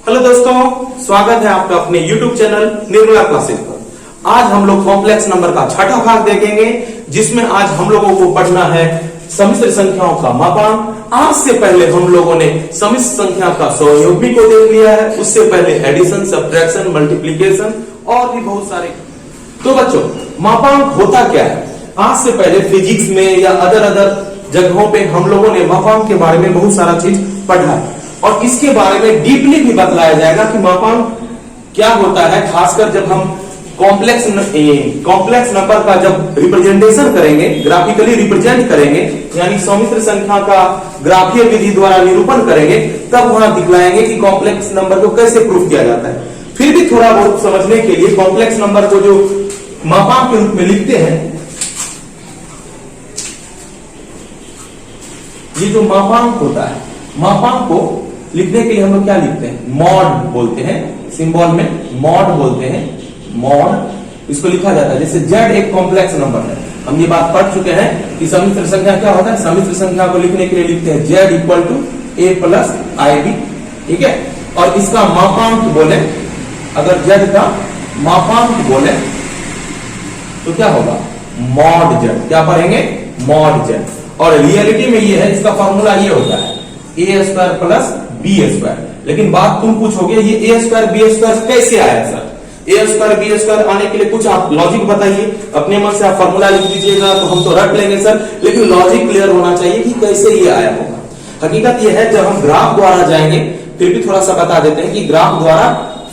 Hello दोस्तों, स्वागत है आपका अपने YouTube चैनल निर्मला क्लासेस पर। आज हम लोग कॉम्प्लेक्स नंबर का छठा भाग देखेंगे, जिसमें आज हम लोगों को पढ़ना है सम्मिश्र संख्याओं का मापांक। आज से पहले हम लोगों ने सम्मिश्र संख्या का सहयोगी को देख लिया है, उससे पहले एडिशन, सब्ट्रैक्शन, मल्टीप्लीकेशन और भी बहुत सारे। तो बच्चों, मापांक होता क्या है? आज से पहले फिजिक्स में या अदर जगहों पे हम लोगों ने मापांक के बारे में बहुत सारा चीज पढ़ा है और इसके बारे में डीपली भी बतलाया जाएगा कि मापांक क्या होता है। खासकर जब हम कॉम्प्लेक्स नंबर का जब रिप्रेजेंटेशन करेंगे, ग्राफिकली रिप्रेजेंट करेंगे, यानी सम्मिश्र संख्या का ग्राफीय विधि द्वारा निरूपण करेंगे, तब वहां दिखलाएंगे कि कॉम्प्लेक्स नंबर को कैसे प्रूफ किया जाता है। फिर भी थोड़ा बहुत समझने के लिए कॉम्प्लेक्स नंबर को जो मापांक के रूप में लिखते हैं, ये जो मापांक होता है, मापांक को लिखने के लिए हम लोग क्या लिखते हैं? मॉड बोलते हैं, सिंबल में मॉड बोलते हैं, मॉड इसको लिखा जाता है। जैसे z एक कॉम्प्लेक्स नंबर है, हम ये बात पढ़ चुके हैं कि सम्मिश्र संख्या क्या होता है। सम्मिश्र संख्या को लिखने के लिए लिखते हैं z equal to a plus ib, ठीक है। और इसका मापांक बोले, अगर z का मापांक बोले तो क्या होगा? Mod z। क्या पढ़ेंगे? Mod z। और रियलिटी में ये है, इसका फॉर्मूला ये होता है a square plus b square. लेकिन बात तुम पूछोगे, ये a स्क्वायर b स्क्वायर कैसे आया sir? a square b square आने के लिए कुछ आप लॉजिक बताइए। अपने मन से आप फॉर्मूला लिख दीजिएगा तो हम तो रट लेंगे सर, लेकिन लॉजिक क्लियर होना चाहिए कि कैसे ये आया होगा। हकीकत ये है, जब हम ग्राफ द्वारा जाएंगे फिर भी थोड़ा सा बता देते हैं कि ग्राफ द्वारा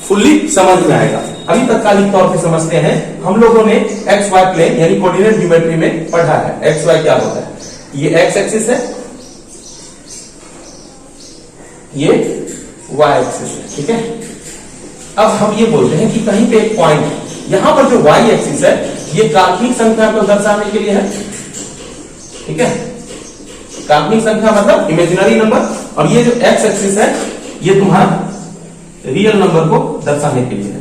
फुल्ली समझ में आएगा। अभी तत्कालिक तौर पे समझते हैं। हम लोगों ने एक्स वाई प्लेन यानी कोऑर्डिनेट ज्योमेट्री में पढ़ा है एक्स वाई क्या होता है। ये एक्स एक्सिस है, ये वाई एक्सिस है, ठीक है। अब हम ये बोलते हैं कि कहीं पे एक पॉइंट, यहां पर जो वाई एक्सिस है ये काल्पनिक संख्या को दर्शाने के लिए है, ठीक है। काल्पनिक संख्या मतलब इमेजिनरी नंबर, और ये जो एक्स एक्सिस है ये तुम्हारा रियल नंबर को दर्शाने के लिए है।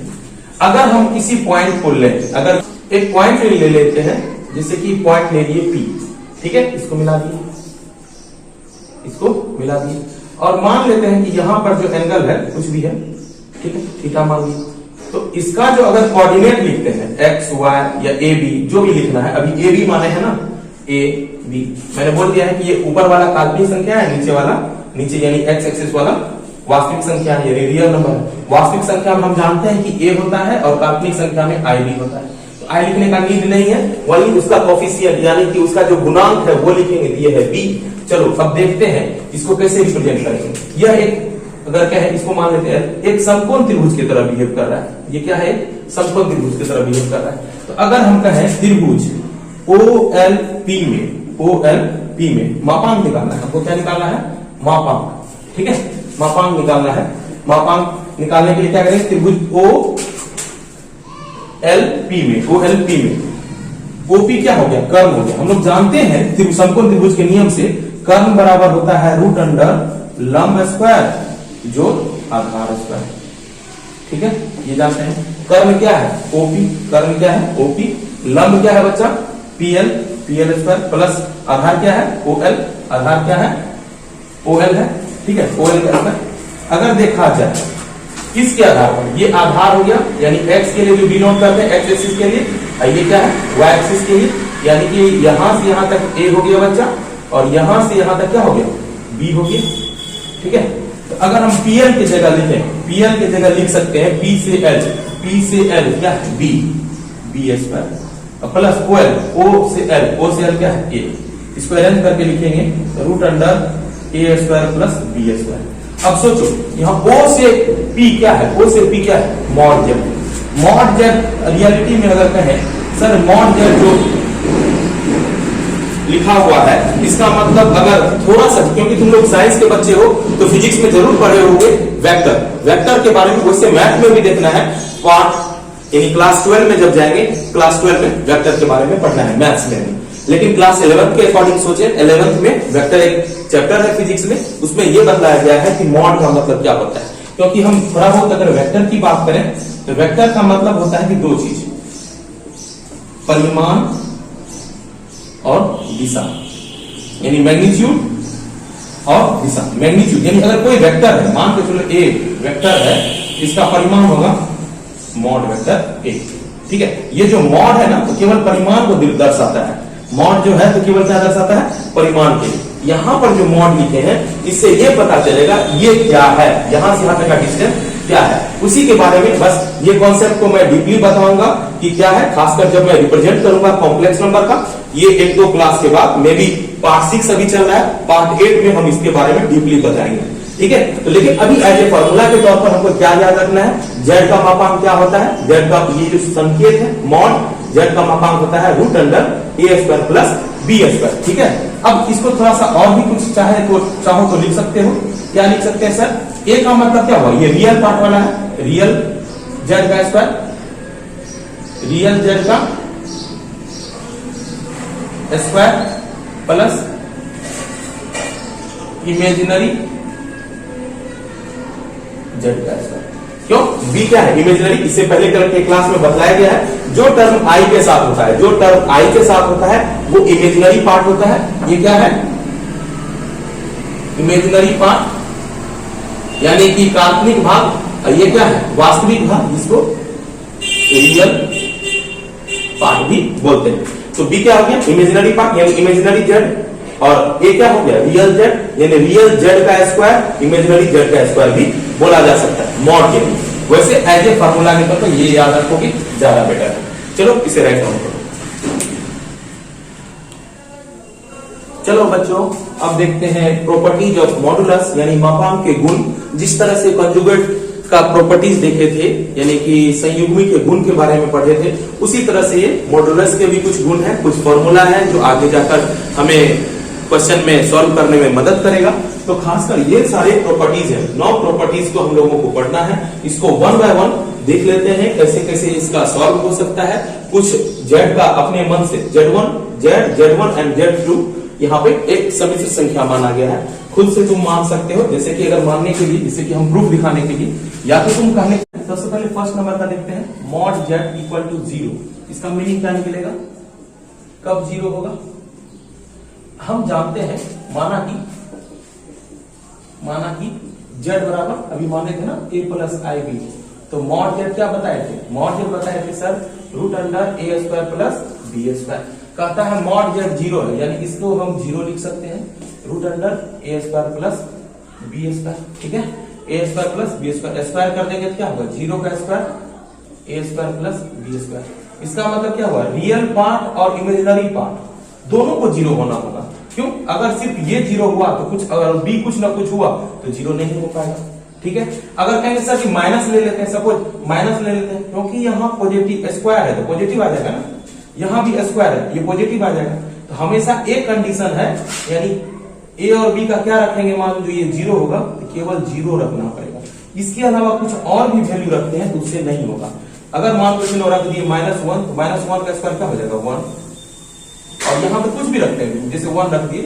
अगर हम किसी पॉइंट को ले, अगर एक पॉइंट ले लेते हैं, जैसे कि पॉइंट ले लिए P, ठीक है, इसको मिला दिए, इसको मिला दिए, और मान लेते हैं कि यहां पर जो एंगल है कुछ भी है, ठीक है, थीटा मान लिया। तो इसका जो अगर कोऑर्डिनेट लिखते हैं एक्स वाई या ए बी, जो भी लिखना है, अभी ए बी माने है ना, ए बी मैंने बोल दिया है कि ये ऊपर वाला काल्पनिक संख्या है, नीचे वाला, नीचे यानी एक्स एक्सिस वाला वास्तविक संख्या है, यानी रियल नंबर है। वास्तविक संख्या में हम जानते हैं कि ए होता है और काल्पनिक संख्या में आई भी होता है। तो आई लिखने का नीड नहीं है, वही उसका कोफिशिएंट यानी कि उसका जो गुणांक है वो लिखेंगे, दिए है बी। चलो अब देखते हैं इसको कैसे रिप्रेजेंट करेंगे। यह एक, अगर क्या है, इसको मान लेते हैं एक समकोण त्रिभुज की तरह बिहेव कर रहा है। ये क्या है? समकोण त्रिभुज की तरह बिहेव कर रहा है। तो अगर हम कहें त्रिभुज OLP में मापांक निकालना है, हमको क्या निकालना है? मापांक, ठीक है, मापांक निकालना है। मापांक निकालने के लिए क्या करेंगे? त्रिभुज OLP में OP क्या हो गया? कर्ण हो गया। हम लोग जानते हैं समकोण त्रिभुज के नियम से कर्ण बराबर होता है रूट अंडर लंब स्क्वायर जो आधार स्क्वायर, ठीक है, ये जानते हैं। कर्ण क्या है? OP। कर्ण क्या है? OP। लंब क्या है बच्चा? PL स्क्वायर प्लस आधार क्या है? OL। आधार क्या है? OL है, ठीक है, OL का स्क्वायर। अगर देखा जाए किसके आधार पर, ये आधार हो गया, यानी x के लिए जो डिनोट करते हैं एक्स एक्सिस के लिए, ये क्या है? y एक्सिस के लिए, यानी कि यहां से यहां तक a हो गया बच्चा, और यहां से यहां तक क्या हो गया? b हो गया, ठीक है। तो अगर हम PL की जगह लिखें, PL की जगह लिख सकते हैं P से L क्या है? b स्क्वायर प्लस O से L क्या है? a। इसको अरेंज करके लिखेंगे root under a square plus b square. अब सोचो, यहाँ O से P क्या है? O से P क्या है? Mod z। Mod z reality में अगर कहें सर, मॉड z जो लिखा हुआ है, इसका मतलब अगर थोड़ा सा, क्योंकि तुम लोग साइंस के बच्चे हो तो फिजिक्स में जरूर पढ़े होंगे वेक्टर के बारे में, वैसे मैथ में भी देखना है पार्ट, यानी क्लास 12 में जब जाएंगे, क्लास 12 में वेक्टर के बारे में पढ़ना है, मैथ्स में नहीं। लेकिन क्लास 11 के अकॉर्डिंग सोचे, 11th में वेक्टर एक चैप्टर है फिजिक्स में, उसमें यह बताया गया है कि मॉड का मतलब क्या होता है। क्योंकि हम थोड़ा बहुत अगर वेक्टर की बात करें तो वेक्टर का मतलब होता है कि दो चीज, परिमाण और दिशा, यानी मैग्नीट्यूड और दिशा, मैग्नीट्यूड। यानी अगर कोई वेक्टर है, मान के चलो ए वेक्टर है, इसका परिमाण होगा मॉड वेक्टर ए। ठीक है, ये जो मॉड है ना तो केवल परिमाण को दर्शाता है। मॉड जो है तो केवल क्या दर्शाता है, परिमाण के। यहां पर जो मॉड लिखे हैं इससे ये पता चलेगा ये क्या है, यहां से यहां तक का डिस्टेंस क्या है, उसी के बारे में बस ये कॉन्सेप्ट को मैं डीपली बताऊंगा कि क्या है, खासकर जब मैं रिप्रेजेंट करूंगा कॉम्प्लेक्स नंबर का। ये एक दो क्लास के बाद मे बी पार्ट 6 अभी चल रहा है, पार्ट 8 में हम इसके बारे में डीपली बताएंगे। ठीक है, तो लेकिन अभी एज ए फॉर्मूला के तौर पर हमको क्या याद रखना है, जेड का मापांक क्या होता है, जेड का ये जो संकेत है मॉड, जेड का मापांक होता है root under A square plus B square. ठीक है, अब इसको थोड़ा सा और भी कुछ चाहो तो लिख सकते हो। क्या लिख सकते हैं सर, ए का मतलब क्या हुआ, ये रियल पार्ट वाला है, रियल जेड का स्क्वायर, रियल जेड का स्क्वायर प्लस इमेजिनरी जेड का स्क्वायर। क्यों, बी क्या है, इमेजिनरी। इससे पहले कल के क्लास में बताया गया है, जो टर्म आई के साथ होता है, जो टर्म आई के साथ होता है वो इमेजिनरी पार्ट होता है। ये क्या है, इमेजिनरी पार्ट, यानी कि काल्पनिक भाग। ये क्या है, वास्तविक भाग, जिसको रियल पार्ट भी बोलते हैं। तो बी क्या हो गया, इमेजिनरी पार्ट यानी इमेजिनरी जेड, और ए क्या हो गया, रियल जेड यानी रियल जेड का स्क्वायर, इमेजिनरी जेड का स्क्वायर भी बोला जा सकता है मॉड के लिए। वैसे एज ए फॉर्मूला के तौर पर ये याद रखोगे ज्यादा बेटर है। चलो इसे राइट डाउन करो। चलो बच्चों, अब देखते हैं प्रॉपर्टीज ऑफ मॉडुलस यानी मापांक के गुण। जिस तरह से कंजुगेट का प्रॉपर्टीज देखे थे, यानी कि संयुग्मी के गुण के बारे में पढ़े थे, उसी तरह से ये मॉडुलस के भी कुछ गुण हैं, कुछ फॉर्मूला है जो आगे जाकर हमें क्वेश्चन में सॉल्व करने में मदद करेगा। तो खासकर ये सारे प्रॉपर्टीज हैं, 9 प्रॉपर्टीज को हम लोगों को पढ़ना है। इसको वन बाय वन देख लेते हैं कैसे कैसे इसका सॉल्व हो सकता है। कुछ जेड का अपने मन से Z1 एंड Z2 यहाँ पे एक समिश्र संख्या माना गया है, खुद से तुम मान सकते हो। जैसे कि अगर मानने के लिए, जैसे कि हम प्रूफ दिखाने के लिए, या तो तुम कहने, सबसे पहले फर्स्ट नंबर का देखते हैं, मॉड Z इक्वल टू 0। इसका मीनिंग क्या निकलेगा, कब 0 होगा। हम जानते हैं, माना कि Z बराबर, अभी माने थे ना a प्लस आई बी, तो मॉड Z क्या बताए थे, मॉड Z बताए थे sir root under A square plus B square. कहता है मॉड Z 0 है, यानी इसको हम 0 लिख सकते हैं, root under A square plus B square. ठीक है, A square plus B square, square कर देंगे तो क्या होगा, 0 का square A square plus B square. इसका मतलब क्या हुआ, रियल पार्ट और इमेजिनरी पार्ट दोनों को 0 होना होगा। क्यों, अगर सिर्फ ये 0 हुआ तो कुछ, अगर बी कुछ ना कुछ हुआ तो 0 नहीं हो पाएगा। ठीक है, अगर कहेंगे सर कि माइनस ले लेते हैं, सपोज माइनस ले लेते हैं, क्योंकि यहाँ पॉजिटिव स्क्वायर है तो पॉजिटिव आ जाएगा ना, यहाँ भी स्क्वायर है, ये पॉजिटिव आ जाएगा। तो हमेशा एक कंडीशन है, यानी ए और बी का क्या रखेंगे, मान लो ये 0 होगा तो केवल 0 रखना पड़ेगा। इसके अलावा कुछ और भी वैल्यू रखते हैं तो उससे नहीं होगा। अगर मान लो चलो रख दिए -1, तो -1 का स्क्वायर क्या हो जाएगा 1, और यहाँ पे कुछ भी रखते हैं, जैसे 1 रख दिए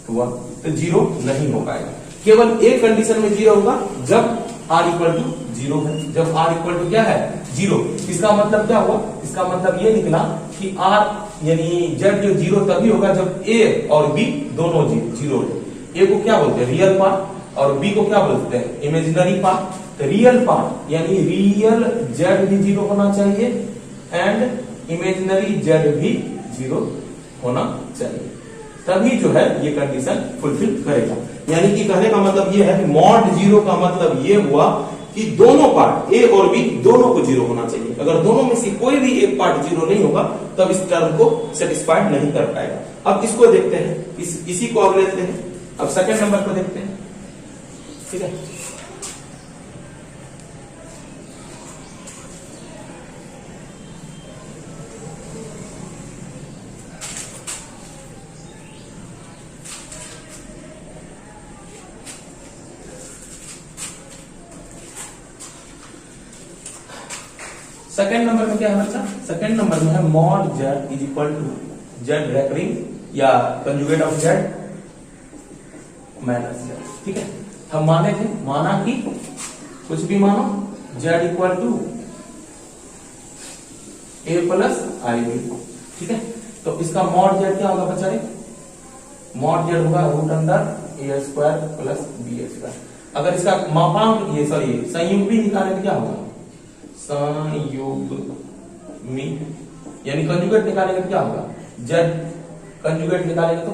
तो 1, तो 0 नहीं हो पाएगा। केवल एक कंडीशन में 0 होगा, जब r इक्वल टू 0 है, जब r इक्वल टू क्या है 0। इसका मतलब क्या हुआ, इसका मतलब ये निकला कि r यानी z जो 0 तभी होगा जब a और b दोनों 0 है। a को क्या बोलते हैं, रियल पार्ट, और b को क्या बोलते हैं, इमेजिनरी पार्ट। तो रियल पार्ट यानी रियल z भी 0 होना चाहिए एंड इमेजिनरी z भी 0 होना चाहिए, तभी जो है ये कंडीशन फुलफिल करेगा। यानी कि कहने का मतलब ये है, मॉड 0 का मतलब ये हुआ कि दोनों पार्ट ए और बी दोनों को 0 होना चाहिए। अगर दोनों में से कोई भी एक पार्ट 0 नहीं होगा तब इस टर्म को सेटिस्फाइड नहीं कर पाएगा। अब इसको देखते हैं, इसी को अब लेते हैं। अब सेकंड नंबर को देखते हैं। ठीक है, सेकेंड नंबर में क्या है बच्चा, सेकेंड नंबर में है mod Z is equal to Z recurring या conjugate of Z minus Z। ठीक है, हम माने थे, माना कि कुछ भी मानो Z equal to a plus I B. ठीक है, तो इसका मॉड Z क्या होगा बच्चा रे, मॉड Z होगा root under A square plus B square. अगर इसका मापांक ये सॉरी संयुग भी निकालें तो क्या होगा, संयुग्मी यानी कंजुगेट निकालेंगे तो क्या होगा, जेड कंजुगेट निकालेंगे तो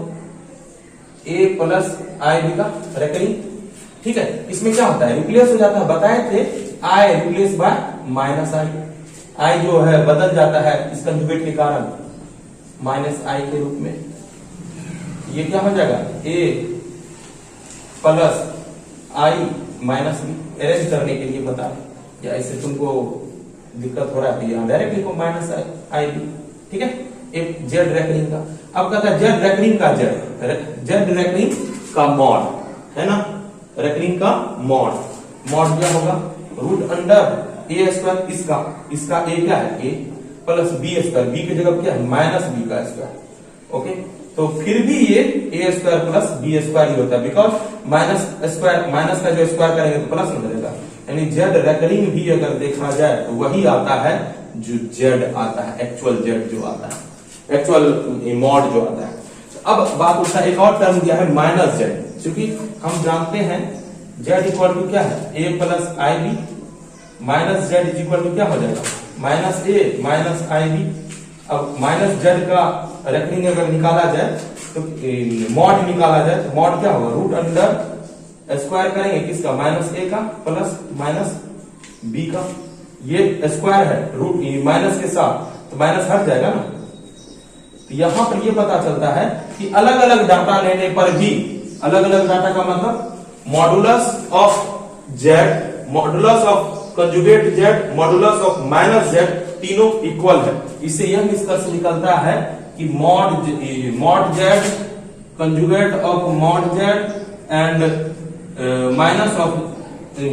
ए प्लस आई बी का रेकरिंग। ठीक है, इसमें क्या होता है, रिप्लेस हो जाता है, बताए थे आई रिप्लेस बाय माइनस आई, आई जो है बदल जाता है इस कंजुगेट के कारण माइनस आई के रूप में। ये क्या हो जाएगा, ए प्लस आई माइनस बी। अरेंज करने के लिए बता, या इससे तुमको दिक्कत हो रहा है यहाँ डायरेक्ट लिखो माइनस आई बी। ठीक है, एक जेड रेकरिंग का। अब कहता है जेड रेकरिंग का जेड रेकरिंग का मॉड है ना, रेकरिंग का मॉड, मॉड क्या होगा, रूट अंडर ए स्क्वायर, इसका ए क्या है, A plus B square, B की जगह क्या है माइनस बी का स्क्वायर। ओके, तो फिर भी ये ए स्क्वायर प्लस बी स्क्वायर ही होता है, बिकॉज माइनस स्क्वायर माइनस का जो स्क्वायर करेंगे तो प्लस में बनेगा। यानी जेड रेकरिंग भी अगर देखा जाए तो वही आता है जो जेड आता है, एक्चुअल जेड जो आता है, एक्चुअल मॉड जो आता है। अब बात उठता है, एक और टर्म दिया है माइनस जेड, क्योंकि हम जानते हैं जेड इक्वल टू क्या है, A plus I B, minus Z is equal to क्या हो जाएगा, minus A minus I B. अब माइनस जेड का रेकरिंग अगर निकाला जाए तो मॉड निकाला जाए तो मॉड क्या होगा, रूट अंडर स्क्वायर करेंगे किसका, माइनस ए का प्लस माइनस बी का। ये स्क्वायर है रूट माइनस के साथ, तो माइनस हट जाएगा ना। तो यहां पर ये पता चलता है कि अलग अलग डाटा लेने पर भी, अलग अलग डाटा का मतलब modulus of Z, modulus of conjugate Z, modulus of minus Z तीनों इक्वल है। इससे यह निष्कर्ष निकलता है कि mod Z, conjugate of mod Z and minus of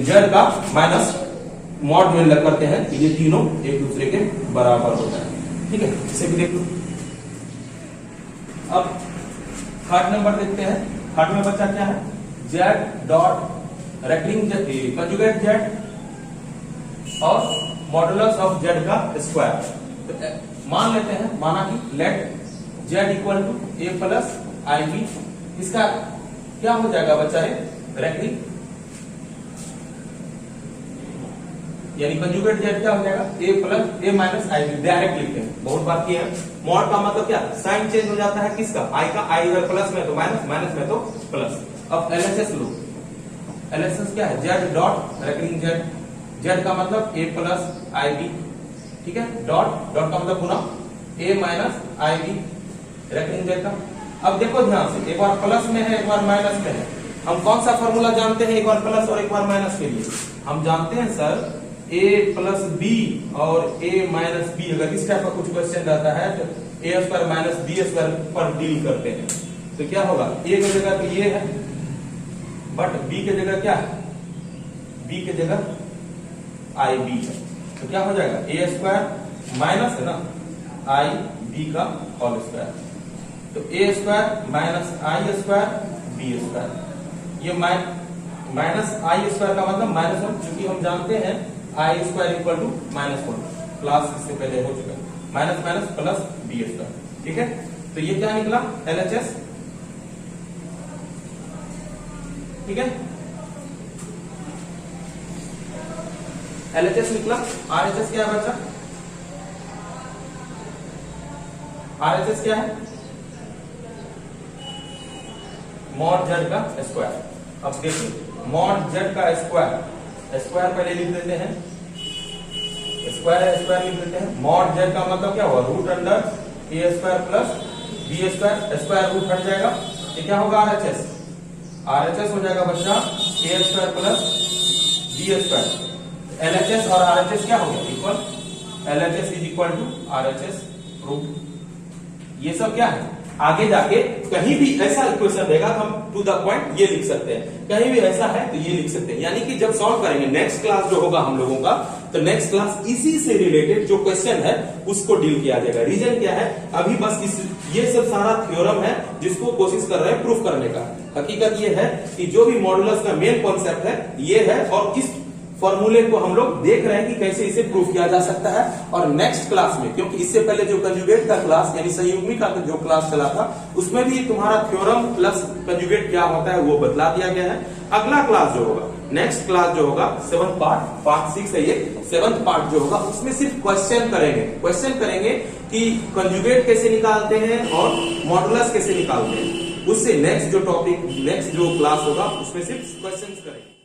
Z का माइनस मॉड में करते हैं, ये तीनों एक दूसरे के बराबर होता है। ठीक है, इसे भी देख लो। अब थर्ड नंबर देखते हैं, थर्ड में बच्चा क्या है, Z dot recurring conjugate Z और मॉडुलस ऑफ जेड का स्क्वायर। तो मान लेते हैं, माना कि let Z equal to A plus I B, इसका क्या हो जाएगा बच्चा है, रेकरिंग यानी कंजुगेट जेड क्या हो जाएगा, ए plus A minus I B, direct लिखते हैं, बहुत बार किए हैं। मॉड का मतलब क्या, साइन चेंज हो जाता है किसका, आई का, आई इधर प्लस में तो माइनस, माइनस में तो प्लस। अब एलएचएस लो, एलएचएस क्या है, Z dot recurring Z, Z का मतलब ए प्लस आई बी, ठीक है, डॉट डॉट का मतलब गुना ए minus I B recurring Z का। अब देखो ध्यान से, एक बार प्लस में है एक बार माइनस में है, हम कौन सा फॉर्मूला जानते हैं, एक बार प्लस और एक बार माइनस के लिए हम जानते हैं सर a प्लस बी और a माइनस बी। अगर इस टाइप का कुछ क्वेश्चन रहता है तो a square minus B square पर डील करते हैं, तो क्या होगा, a की जगह तो ये है बट b की जगह क्या है, b की जगह आई बी है, तो क्या हो जाएगा a स्क्वायर माइनस है ना आई बी का होल स्क्वायर, तो a square minus I square B square. ये माइनस आई स्क्वायर का मतलब माइनस वन, क्योंकि हम जानते हैं I square equal to minus one, class इससे पहले हो चुका है, minus minus plus B square. ठीक है, तो ये क्या निकला, एलएचएस। ठीक है, एलएचएस निकला। आरएचएस क्या है बच्चा, आरएचएस क्या है, मॉड जेड का स्क्वायर। अब देखिए मॉड जेड का स्क्वायर, स्क्वायर पहले लिख देते हैं, स्क्वायर स्क्वायर लिख देते हैं। मॉड जेड का मतलब क्या हुआ, root under A square plus B square, square root हट जाएगा, ये क्या होगा आरएचएस, आरएचएस हो जाएगा बच्चा A square plus B square. LHS और आरएचएस क्या हो गया, equal, LHS is equal to RHS proof. ये सब क्या है, आगे जाके कहीं भी ऐसा इक्वेशन रहेगा तो हम टू द पॉइंट ये लिख सकते हैं, कहीं भी ऐसा है तो ये लिख सकते हैं। यानी कि जब सॉल्व करेंगे नेक्स्ट क्लास जो होगा हम लोगों का, तो नेक्स्ट क्लास इसी से रिलेटेड जो क्वेश्चन है उसको डील किया जाएगा। रीजन क्या है, अभी बस ये सब सारा थ्योरम है जिसको कोशिश कर रहे हैं प्रूफ करने का। हकीकत ये है कि जो भी मॉडुलस का मेन कॉन्सेप्ट है ये है, और इस फॉर्मूले को हम लोग देख रहे हैं कि कैसे इसे प्रूव किया जा सकता है। और नेक्स्ट क्लास में, क्योंकि इससे पहले जो कंजुगेट का क्लास यानी संयुग्मी का जो क्लास चला था उसमें भी तुम्हारा थ्योरम प्लस कंजुगेट क्या होता है वो बतला दिया गया है। अगला क्लास जो होगा, नेक्स्ट क्लास जो होगा 7th पार्ट 6 है ये 7th पार्ट जो होगा, उसमें सिर्फ क्वेश्चन करेंगे कि कंजुगेट कैसे निकालते हैं और मॉडुलस कैसे निकालते हैं। उससे नेक्स्ट जो क्लास होगा उसमें सिर्फ क्वेश्चंस करेंगे।